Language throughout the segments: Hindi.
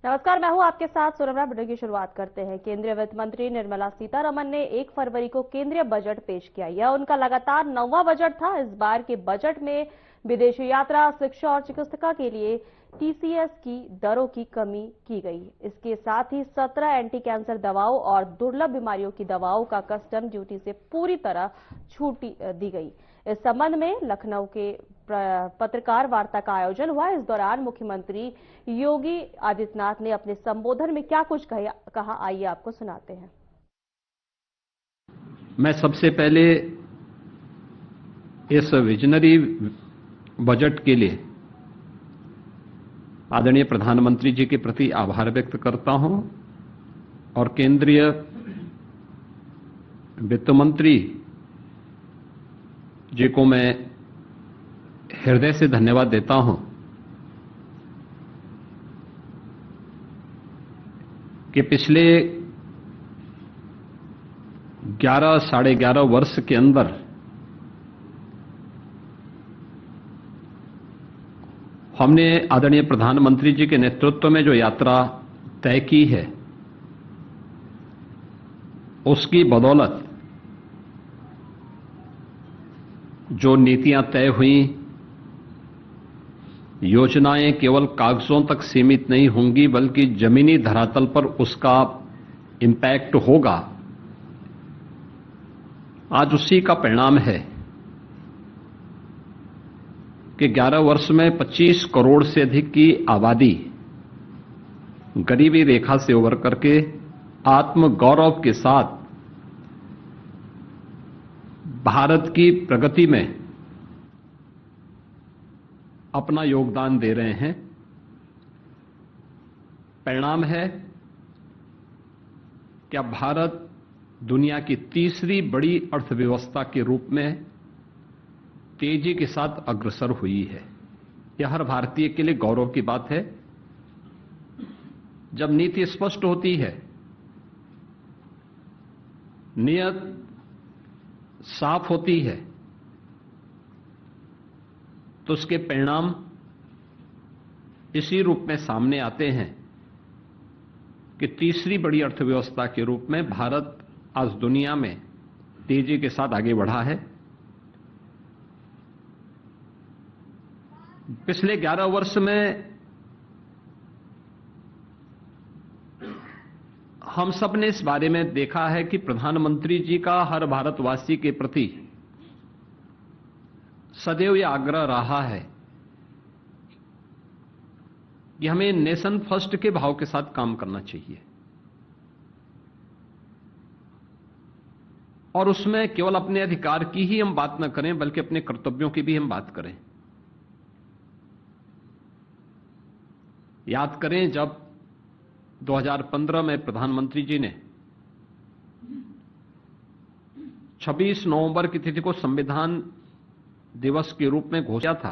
नमस्कार, मैं हूं आपके साथ सुरभरा। वीडियो की शुरुआत करते हैं। केंद्रीय वित्त मंत्री निर्मला सीतारमण ने 1 फरवरी को केंद्रीय बजट पेश किया। यह उनका लगातार 9वां बजट था। इस बार के बजट में विदेशी यात्रा, शिक्षा और चिकित्सा के लिए टीसीएस की दरों की कमी की गई। इसके साथ ही 17 एंटी कैंसर दवाओं और दुर्लभ बीमारियों की दवाओं का कस्टम ड्यूटी से पूरी तरह छूट दी गई। इस संबंध में लखनऊ के पत्रकार वार्ता का आयोजन हुआ। इस दौरान मुख्यमंत्री योगी आदित्यनाथ ने अपने संबोधन में क्या कुछ कहा, आइए आपको सुनाते हैं। मैं सबसे पहले इस विजनरी बजट के लिए आदरणीय प्रधानमंत्री जी के प्रति आभार व्यक्त करता हूं और केंद्रीय वित्त मंत्री जी को मैं हृदय से धन्यवाद देता हूं कि पिछले 11 साढ़े 11 वर्ष के अंदर हमने आदरणीय प्रधानमंत्री जी के नेतृत्व में जो यात्रा तय की है, उसकी बदौलत जो नीतियां तय हुई, योजनाएं केवल कागजों तक सीमित नहीं होंगी बल्कि जमीनी धरातल पर उसका इंपैक्ट होगा। आज उसी का परिणाम है कि 11 वर्ष में 25 करोड़ से अधिक की आबादी गरीबी रेखा से उबर करके आत्मगौरव के साथ भारत की प्रगति में अपना योगदान दे रहे हैं। परिणाम है कि अब भारत दुनिया की तीसरी बड़ी अर्थव्यवस्था के रूप में तेजी के साथ अग्रसर हुई है। यह हर भारतीय के लिए गौरव की बात है। जब नीति स्पष्ट होती है, नियत साफ होती है, तो उसके परिणाम इसी रूप में सामने आते हैं कि तीसरी बड़ी अर्थव्यवस्था के रूप में भारत आज दुनिया में तेजी के साथ आगे बढ़ा है। पिछले 11 वर्ष में हम सब ने इस बारे में देखा है कि प्रधानमंत्री जी का हर भारतवासी के प्रति सदैव यह आग्रह रहा है कि हमें नेशन फर्स्ट के भाव के साथ काम करना चाहिए और उसमें केवल अपने अधिकार की ही हम बात न करें बल्कि अपने कर्तव्यों की भी हम बात करें। याद करें, जब 2015 में प्रधानमंत्री जी ने 26 नवंबर की तिथि को संविधान दिवस के रूप में घोषणा था,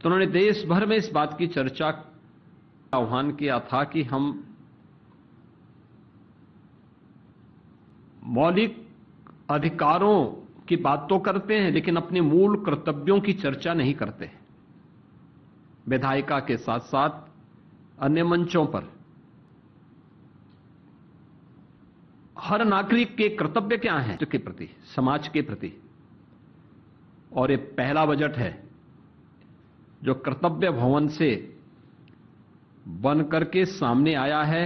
तो उन्होंने देश भर में इस बात की चर्चा का आह्वान किया था कि हम मौलिक अधिकारों की बात तो करते हैं लेकिन अपने मूल कर्तव्यों की चर्चा नहीं करते। विधायिका के साथ साथ अन्य मंचों पर हर नागरिक के कर्तव्य क्या हैं के प्रति, समाज के प्रति। और ये पहला बजट है जो कर्तव्य भवन से बन करके सामने आया है।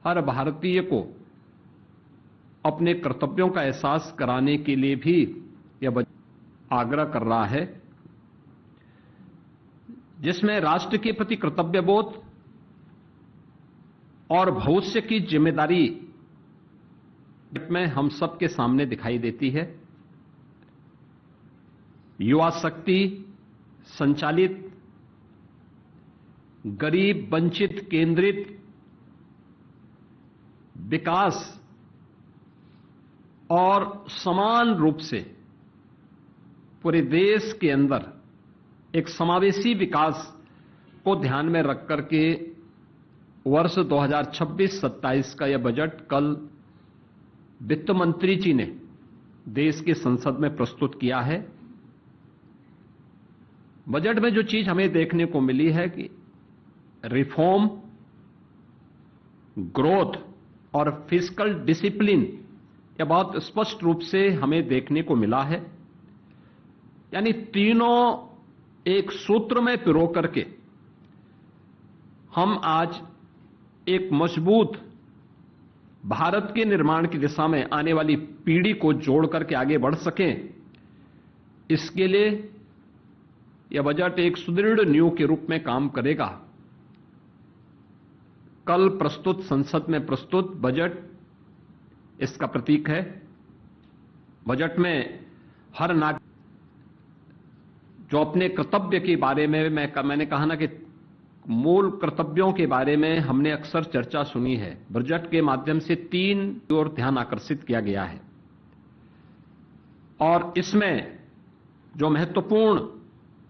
हर भारतीय को अपने कर्तव्यों का एहसास कराने के लिए भी यह बजट आग्रह कर रहा है, जिसमें राष्ट्र के प्रति कर्तव्य बोध और भविष्य की जिम्मेदारी में हम सबके सामने दिखाई देती है। युवा शक्ति संचालित, गरीब वंचित केंद्रित विकास और समान रूप से पूरे देश के अंदर एक समावेशी विकास को ध्यान में रख करके वर्ष 2026-27 का यह बजट कल वित्त मंत्री जी ने देश की संसद में प्रस्तुत किया है। बजट में जो चीज हमें देखने को मिली है कि रिफॉर्म, ग्रोथ और फिस्कल डिसिप्लिन, यह बहुत स्पष्ट रूप से हमें देखने को मिला है। यानी तीनों एक सूत्र में पिरो करके हम आज एक मजबूत भारत के निर्माण की दिशा में आने वाली पीढ़ी को जोड़ करके आगे बढ़ सकें, इसके लिए यह बजट एक सुदृढ़ नींव के रूप में काम करेगा। कल प्रस्तुत संसद में प्रस्तुत बजट इसका प्रतीक है। बजट में हर नागरिक जो अपने कर्तव्य के बारे में मैंने कहा ना कि मूल कर्तव्यों के बारे में हमने अक्सर चर्चा सुनी है। बजट के माध्यम से 3 की ओर ध्यान आकर्षित किया गया है और इसमें जो महत्वपूर्ण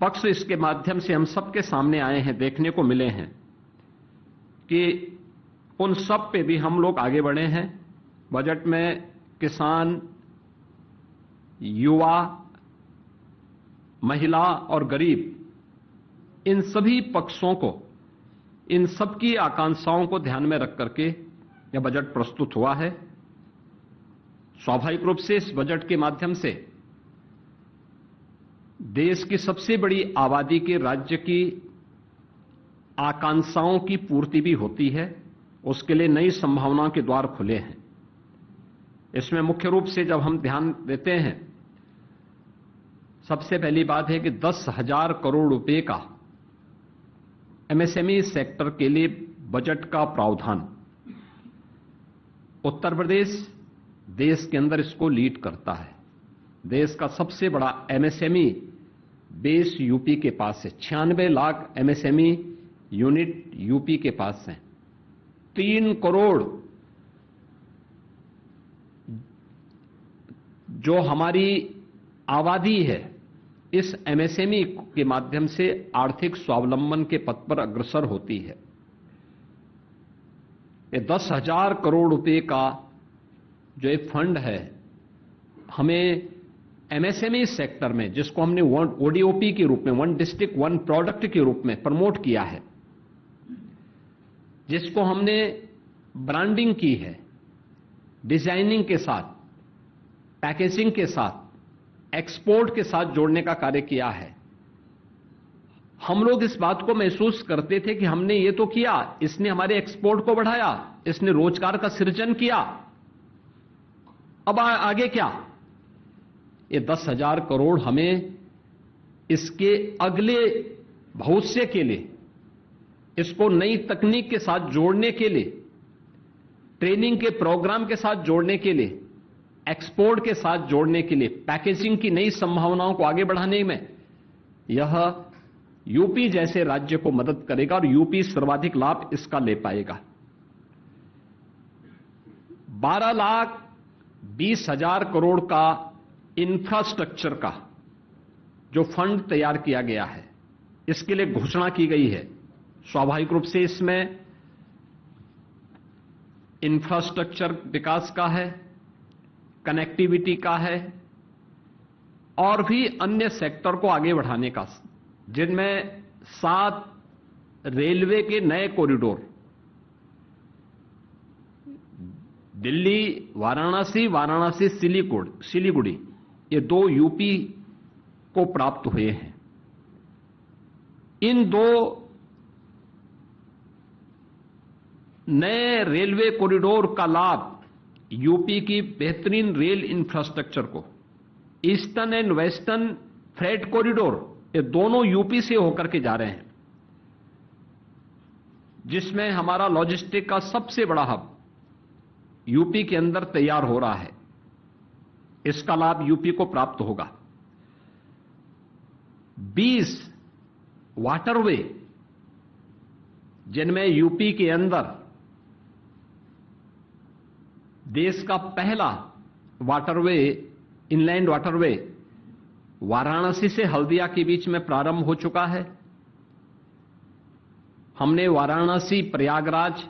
पक्ष इसके माध्यम से हम सबके सामने आए हैं, देखने को मिले हैं कि उन सब पे भी हम लोग आगे बढ़े हैं। बजट में किसान, युवा, महिला और गरीब, इन सभी पक्षों को, इन सबकी आकांक्षाओं को ध्यान में रख करके यह बजट प्रस्तुत हुआ है। स्वाभाविक रूप से इस बजट के माध्यम से देश की सबसे बड़ी आबादी के राज्य की आकांक्षाओं की पूर्ति भी होती है। उसके लिए नई संभावनाओं के द्वार खुले हैं। इसमें मुख्य रूप से जब हम ध्यान देते हैं, सबसे पहली बात है कि 10,000 करोड़ रुपए का एमएसएमई सेक्टर के लिए बजट का प्रावधान। उत्तर प्रदेश देश के अंदर इसको लीड करता है। देश का सबसे बड़ा एमएसएमई बेस यूपी के पास है। 96 लाख एमएसएमई यूनिट यूपी के पास हैं। 3 करोड़ जो हमारी आबादी है, इस एमएसएमई के माध्यम से आर्थिक स्वावलंबन के पथ पर अग्रसर होती है। ये 10,000 करोड़ रुपए का जो एक फंड है, हमें एमएसएमई सेक्टर में, जिसको हमने ओडीओपी के रूप में, वन डिस्ट्रिक्ट वन प्रोडक्ट के रूप में प्रमोट किया है, जिसको हमने ब्रांडिंग की है, डिजाइनिंग के साथ, पैकेजिंग के साथ, एक्सपोर्ट के साथ जोड़ने का कार्य किया है। हम लोग इस बात को महसूस करते थे कि हमने ये तो किया, इसने हमारे एक्सपोर्ट को बढ़ाया, इसने रोजगार का सृजन किया, अब आगे क्या? ये 10,000 करोड़ हमें इसके अगले भविष्य के लिए, इसको नई तकनीक के साथ जोड़ने के लिए, ट्रेनिंग के प्रोग्राम के साथ जोड़ने के लिए, एक्सपोर्ट के साथ जोड़ने के लिए, पैकेजिंग की नई संभावनाओं को आगे बढ़ाने में यह यूपी जैसे राज्य को मदद करेगा और यूपी सर्वाधिक लाभ इसका ले पाएगा। 12,20,000 करोड़ का इंफ्रास्ट्रक्चर का जो फंड तैयार किया गया है, इसके लिए घोषणा की गई है। स्वाभाविक रूप से इसमें इंफ्रास्ट्रक्चर विकास का है, कनेक्टिविटी का है और भी अन्य सेक्टर को आगे बढ़ाने का, जिनमें 7 रेलवे के नए कॉरिडोर, दिल्ली वाराणसी, वाराणसी सिलीगुड़ी, ये 2 यूपी को प्राप्त हुए हैं। इन 2 नए रेलवे कॉरिडोर का लाभ यूपी की बेहतरीन रेल इंफ्रास्ट्रक्चर को, eastern and western freight corridor, ये दोनों यूपी से होकर के जा रहे हैं, जिसमें हमारा लॉजिस्टिक का सबसे बड़ा हब यूपी के अंदर तैयार हो रहा है। इसका लाभ यूपी को प्राप्त होगा। 20 वाटरवे, जिनमें यूपी के अंदर देश का पहला वाटरवे, इनलैंड वाटरवे वाराणसी से हल्दिया के बीच में प्रारंभ हो चुका है। हमने वाराणसी, प्रयागराज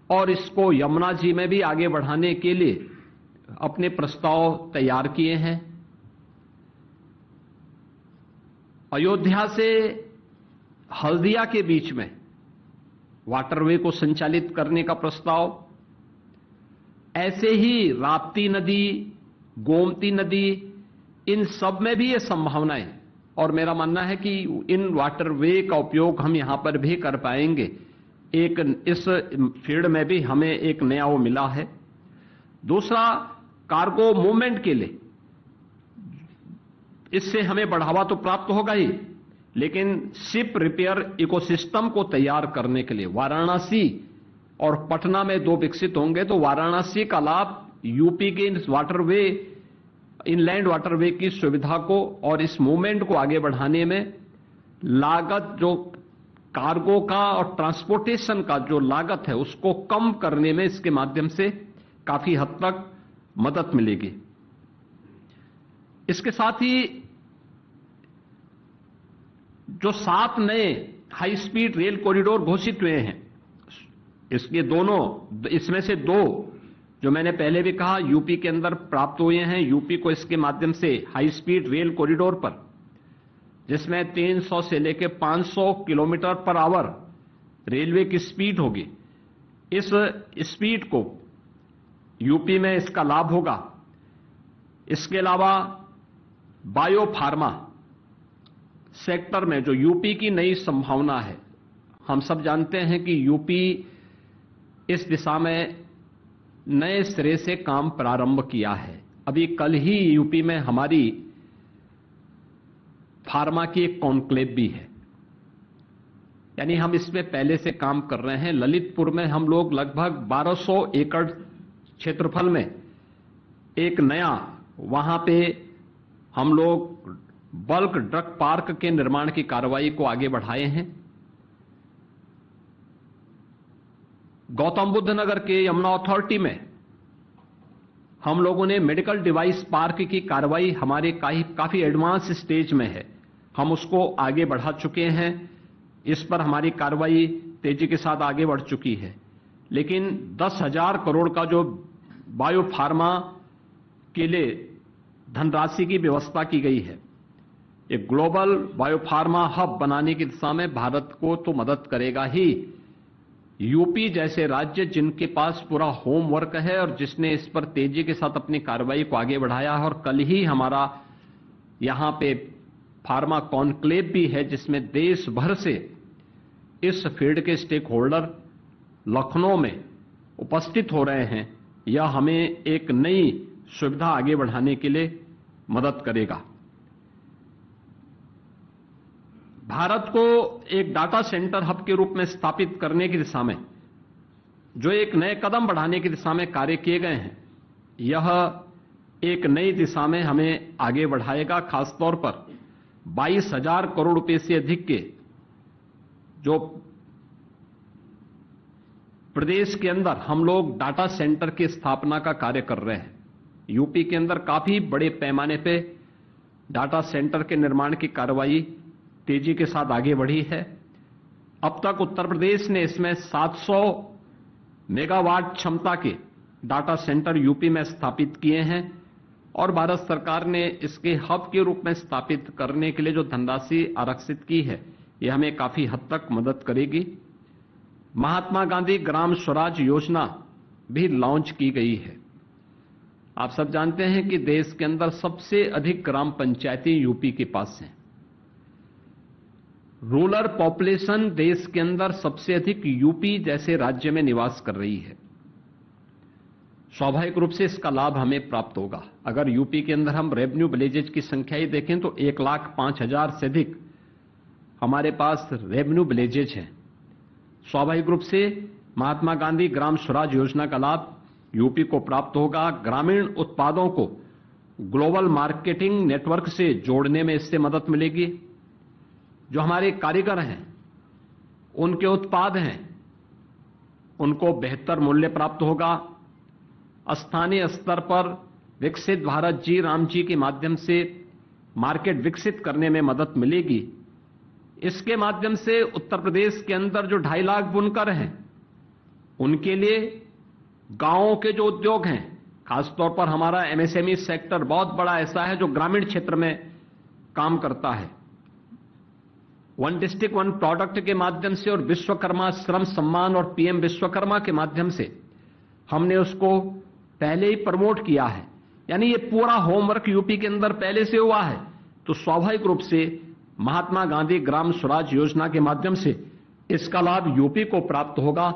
और इसको यमुना जी में भी आगे बढ़ाने के लिए अपने प्रस्ताव तैयार किए हैं। अयोध्या से हल्दिया के बीच में वाटरवे को संचालित करने का प्रस्ताव, ऐसे ही राप्ती नदी, गोमती नदी, इन सब में भी ये संभावनाएं, और मेरा मानना है कि इन वाटरवे का उपयोग हम यहां पर भी कर पाएंगे। एक इस फील्ड में भी हमें एक नया वो मिला है। दूसरा, कार्गो मूवमेंट के लिए इससे हमें बढ़ावा तो प्राप्त होगा ही, लेकिन शिप रिपेयर इकोसिस्टम को तैयार करने के लिए वाराणसी और पटना में 2 विकसित होंगे, तो वाराणसी का लाभ यूपी के इस वाटरवे, इनलैंड वाटरवे की सुविधा को और इस मूवमेंट को आगे बढ़ाने में लागत, जो कार्गो का और ट्रांसपोर्टेशन का जो लागत है उसको कम करने में इसके माध्यम से काफी हद तक मदद मिलेगी। इसके साथ ही जो 7 नए हाई स्पीड रेल कॉरिडोर घोषित हुए हैं, इसके दोनों, इसमें से 2 जो मैंने पहले भी कहा यूपी के अंदर प्राप्त हुए हैं। यूपी को इसके माध्यम से हाई स्पीड रेल कॉरिडोर पर, जिसमें 300 से लेकर 500 किलोमीटर पर आवर रेलवे की स्पीड होगी, इस स्पीड को यूपी में इसका लाभ होगा। इसके अलावा बायो फार्मा सेक्टर में जो यूपी की नई संभावना है, हम सब जानते हैं कि यूपी इस दिशा में नए सिरे से काम प्रारंभ किया है। अभी कल ही यूपी में हमारी फार्मा की एक कॉन्क्लेव भी है, यानी हम इसमें पहले से काम कर रहे हैं। ललितपुर में हम लोग लगभग 1200 एकड़ क्षेत्रफल में एक नया, वहां पे हम लोग बल्क ड्रग पार्क के निर्माण की कार्रवाई को आगे बढ़ाए हैं। गौतम बुद्ध नगर के यमुना अथॉरिटी में हम लोगों ने मेडिकल डिवाइस पार्क की कार्रवाई हमारे काफी एडवांस स्टेज में है, हम उसको आगे बढ़ा चुके हैं। इस पर हमारी कार्रवाई तेजी के साथ आगे बढ़ चुकी है। लेकिन 10,000 करोड़ का जो बायो फार्मा के लिए धनराशि की व्यवस्था की गई है, एक ग्लोबल बायोफार्मा हब बनाने की दिशा में भारत को तो मदद करेगा ही। यूपी जैसे राज्य जिनके पास पूरा होमवर्क है और जिसने इस पर तेजी के साथ अपनी कार्रवाई को आगे बढ़ाया है, और कल ही हमारा यहां पे फार्मा कॉन्क्लेव भी है जिसमें देश भर से इस फील्ड के स्टेक होल्डर लखनऊ में उपस्थित हो रहे हैं। यह हमें एक नई सुविधा आगे बढ़ाने के लिए मदद करेगा। भारत को एक डाटा सेंटर हब के रूप में स्थापित करने की दिशा में जो एक नए कदम बढ़ाने की दिशा में कार्य किए गए हैं, यह एक नई दिशा में हमें आगे बढ़ाएगा। खासतौर पर 22,000 करोड़ रुपए से अधिक के जो प्रदेश के अंदर हम लोग डाटा सेंटर की स्थापना का कार्य कर रहे हैं। यूपी के अंदर काफी बड़े पैमाने पे डाटा सेंटर के निर्माण की कार्रवाई तेजी के साथ आगे बढ़ी है। अब तक उत्तर प्रदेश ने इसमें 700 मेगावाट क्षमता के डाटा सेंटर यूपी में स्थापित किए हैं, और भारत सरकार ने इसके हब के रूप में स्थापित करने के लिए जो धनराशि आरक्षित की है, यह हमें काफी हद तक मदद करेगी। महात्मा गांधी ग्राम स्वराज योजना भी लॉन्च की गई है। आप सब जानते हैं कि देश के अंदर सबसे अधिक ग्राम पंचायतें यूपी के पास हैं। रूरल पॉपुलेशन देश के अंदर सबसे अधिक यूपी जैसे राज्य में निवास कर रही है। स्वाभाविक रूप से इसका लाभ हमें प्राप्त होगा। अगर यूपी के अंदर हम रेवेन्यू विलेजेज की संख्या ही देखें तो 1,05,000 से अधिक हमारे पास रेवेन्यू विलेजेज हैं। स्वाभाविक रूप से महात्मा गांधी ग्राम स्वराज योजना का लाभ यूपी को प्राप्त होगा। ग्रामीण उत्पादों को ग्लोबल मार्केटिंग नेटवर्क से जोड़ने में इससे मदद मिलेगी। जो हमारे कारीगर हैं, उनके उत्पाद हैं, उनको बेहतर मूल्य प्राप्त होगा। स्थानीय स्तर पर विकसित भारत जी राम जी के माध्यम से मार्केट विकसित करने में मदद मिलेगी। इसके माध्यम से उत्तर प्रदेश के अंदर जो 2.5 लाख बुनकर हैं, उनके लिए गांवों के जो उद्योग हैं, खासतौर पर हमारा एमएसएमई सेक्टर बहुत बड़ा ऐसा है जो ग्रामीण क्षेत्र में काम करता है, वन डिस्ट्रिक्ट वन प्रोडक्ट के माध्यम से और विश्वकर्मा श्रम सम्मान और पीएम विश्वकर्मा के माध्यम से हमने उसको पहले ही प्रमोट किया है। यानी ये पूरा होमवर्क यूपी के अंदर पहले से हुआ है। तो स्वाभाविक रूप से महात्मा गांधी ग्राम स्वराज योजना के माध्यम से इसका लाभ यूपी को प्राप्त होगा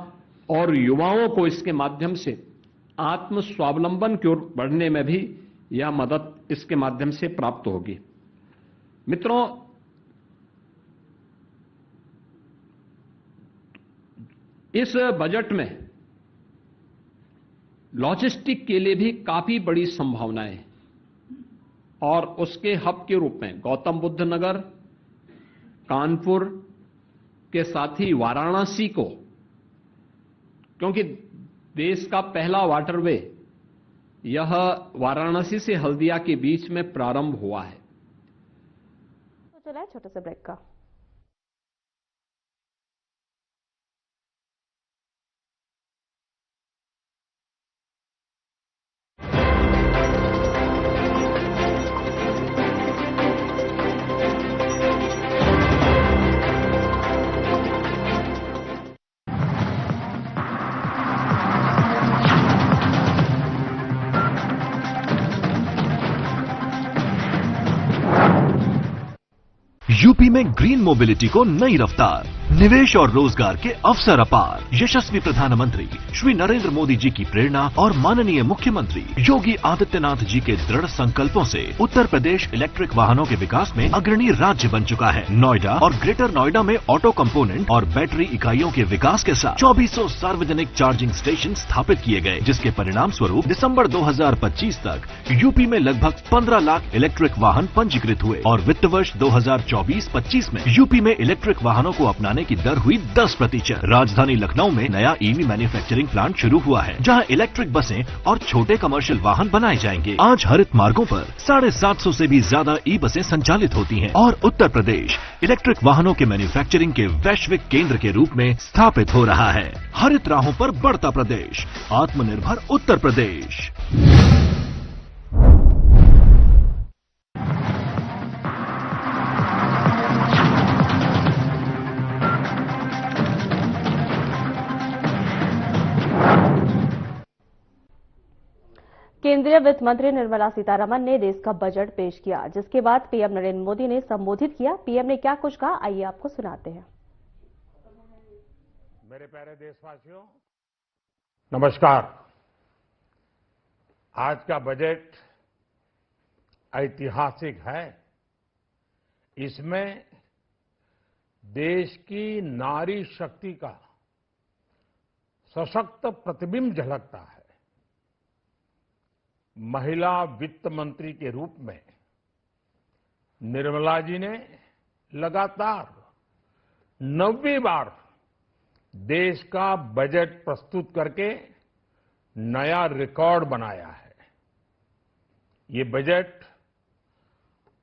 और युवाओं को इसके माध्यम से आत्म स्वावलंबन की ओर बढ़ने में भी यह मदद इसके माध्यम से प्राप्त होगी। मित्रों, इस बजट में लॉजिस्टिक के लिए भी काफी बड़ी संभावनाएं हैं और उसके हब के रूप में गौतम बुद्ध नगर, कानपुर के साथ ही वाराणसी को, क्योंकि देश का पहला वाटरवे यह वाराणसी से हल्दिया के बीच में प्रारंभ हुआ है। तो चला छोटे से ब्रेक का। यूपी में ग्रीन मोबिलिटी को नई रफ्तार, निवेश और रोजगार के अवसर अपार। यशस्वी प्रधानमंत्री श्री नरेंद्र मोदी जी की प्रेरणा और माननीय मुख्यमंत्री योगी आदित्यनाथ जी के दृढ़ संकल्पों से उत्तर प्रदेश इलेक्ट्रिक वाहनों के विकास में अग्रणी राज्य बन चुका है। नोएडा और ग्रेटर नोएडा में ऑटो कंपोनेंट और बैटरी इकाइयों के विकास के साथ 2400 सार्वजनिक चार्जिंग स्टेशन स्थापित किए गए, जिसके परिणाम स्वरूप दिसंबर 2025 तक यूपी में लगभग 15 लाख इलेक्ट्रिक वाहन पंजीकृत हुए और वित्त वर्ष 2024-25 में यूपी में इलेक्ट्रिक वाहनों को अपनाने की दर हुई 10%। राजधानी लखनऊ में नया ईवी मैन्युफैक्चरिंग प्लांट शुरू हुआ है, जहां इलेक्ट्रिक बसें और छोटे कमर्शियल वाहन बनाए जाएंगे। आज हरित मार्गों पर 750 से भी ज्यादा ई बसें संचालित होती हैं और उत्तर प्रदेश इलेक्ट्रिक वाहनों के मैन्युफैक्चरिंग के वैश्विक केंद्र के रूप में स्थापित हो रहा है। हरित राहों पर बढ़ता प्रदेश, आत्मनिर्भर उत्तर प्रदेश। केंद्रीय वित्त मंत्री निर्मला सीतारमण ने देश का बजट पेश किया, जिसके बाद पीएम नरेंद्र मोदी ने संबोधित किया। पीएम ने क्या कुछ कहा, आइए आपको सुनाते हैं। मेरे प्यारे देशवासियों, नमस्कार। आज का बजट ऐतिहासिक है। इसमें देश की नारी शक्ति का सशक्त प्रतिबिंब झलकता है। महिला वित्त मंत्री के रूप में निर्मला जी ने लगातार 9वीं बार देश का बजट प्रस्तुत करके नया रिकॉर्ड बनाया है। ये बजट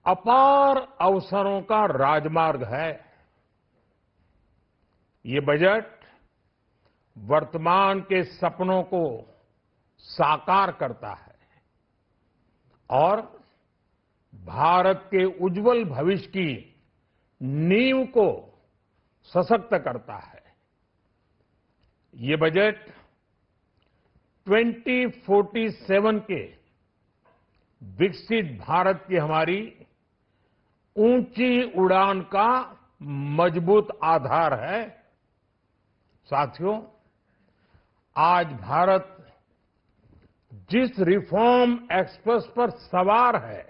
अपार अवसरों का राजमार्ग है। ये बजट वर्तमान के सपनों को साकार करता है और भारत के उज्जवल भविष्य की नींव को सशक्त करता है। ये बजट 2047 के विकसित भारत की हमारी ऊंची उड़ान का मजबूत आधार है। साथियों, आज भारत जिस रिफॉर्म एक्सप्रेस पर सवार है,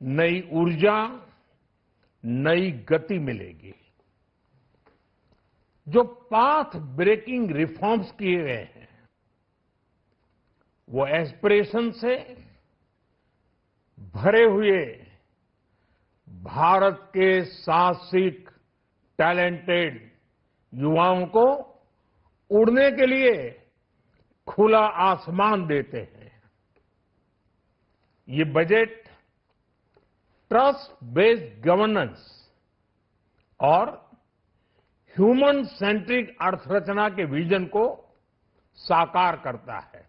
नई ऊर्जा, नई गति मिलेगी। जो पाथ ब्रेकिंग रिफॉर्म्स किए गए हैं, वो एस्पिरेशन से भरे हुए भारत के साहसिक, टैलेंटेड युवाओं को उड़ने के लिए खुला आसमान देते हैं। ये बजट ट्रस्ट बेस्ड गवर्नेंस और ह्यूमन सेंट्रिक अर्थरचना के विजन को साकार करता है।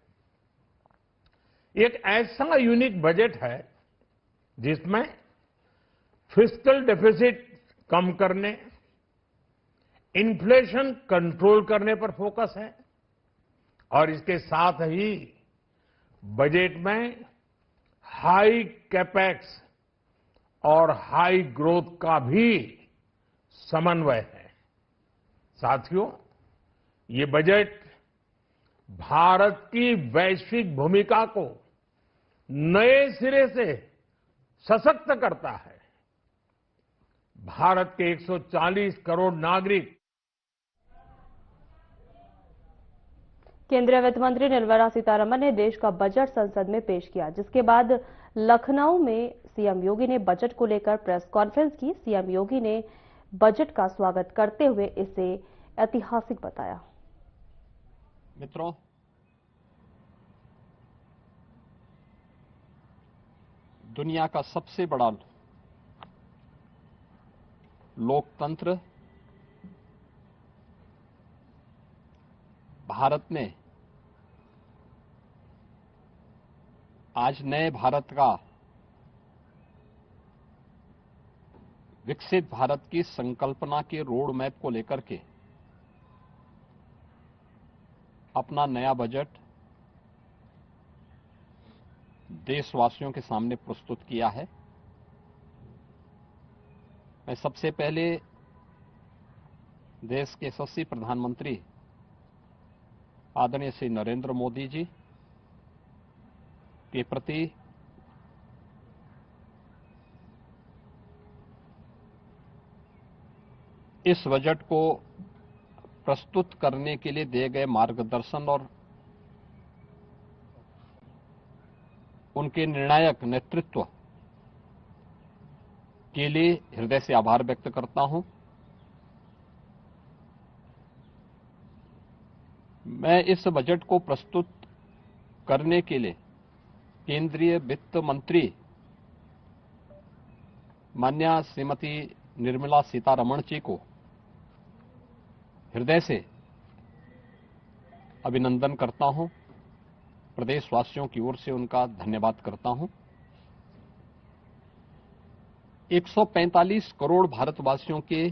एक ऐसा यूनिक बजट है जिसमें फिस्कल डेफिसिट कम करने, इन्फ्लेशन कंट्रोल करने पर फोकस है और इसके साथ ही बजट में हाई कैपेक्स और हाई ग्रोथ का भी समन्वय है। साथियों, ये बजट भारत की वैश्विक भूमिका को नए सिरे से सशक्त करता है। भारत के 140 करोड़ नागरिक केंद्रीय वित्त मंत्री निर्मला सीतारमण ने देश का बजट संसद में पेश किया, जिसके बाद लखनऊ में सीएम योगी ने बजट को लेकर प्रेस कॉन्फ्रेंस की। सीएम योगी ने बजट का स्वागत करते हुए इसे ऐतिहासिक बताया। मित्रों, दुनिया का सबसे बड़ा लोकतंत्र भारत ने आज नए भारत का, विकसित भारत की संकल्पना के रोड मैप को लेकर के अपना नया बजट देशवासियों के सामने प्रस्तुत किया है। मैं सबसे पहले देश के यशस्वी प्रधानमंत्री आदरणीय श्री नरेंद्र मोदी जी के प्रति इस बजट को प्रस्तुत करने के लिए दिए गए मार्गदर्शन और उनके निर्णायक नेतृत्व के लिए हृदय से आभार व्यक्त करता हूं। मैं इस बजट को प्रस्तुत करने के लिए केंद्रीय वित्त मंत्री माननीय श्रीमती निर्मला सीतारमण जी को हृदय से अभिनंदन करता हूं। प्रदेशवासियों की ओर से उनका धन्यवाद करता हूं। 145 करोड़ भारतवासियों के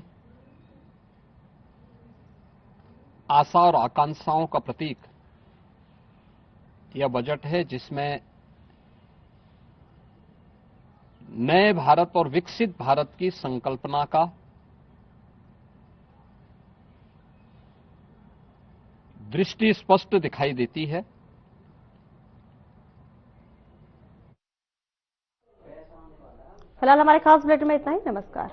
आशा और आकांक्षाओं का प्रतीक यह बजट है, जिसमें नए भारत और विकसित भारत की संकल्पना का दृष्टि स्पष्ट दिखाई देती है। फिलहाल हमारे खास बुलेटिन में इतना ही। नमस्कार।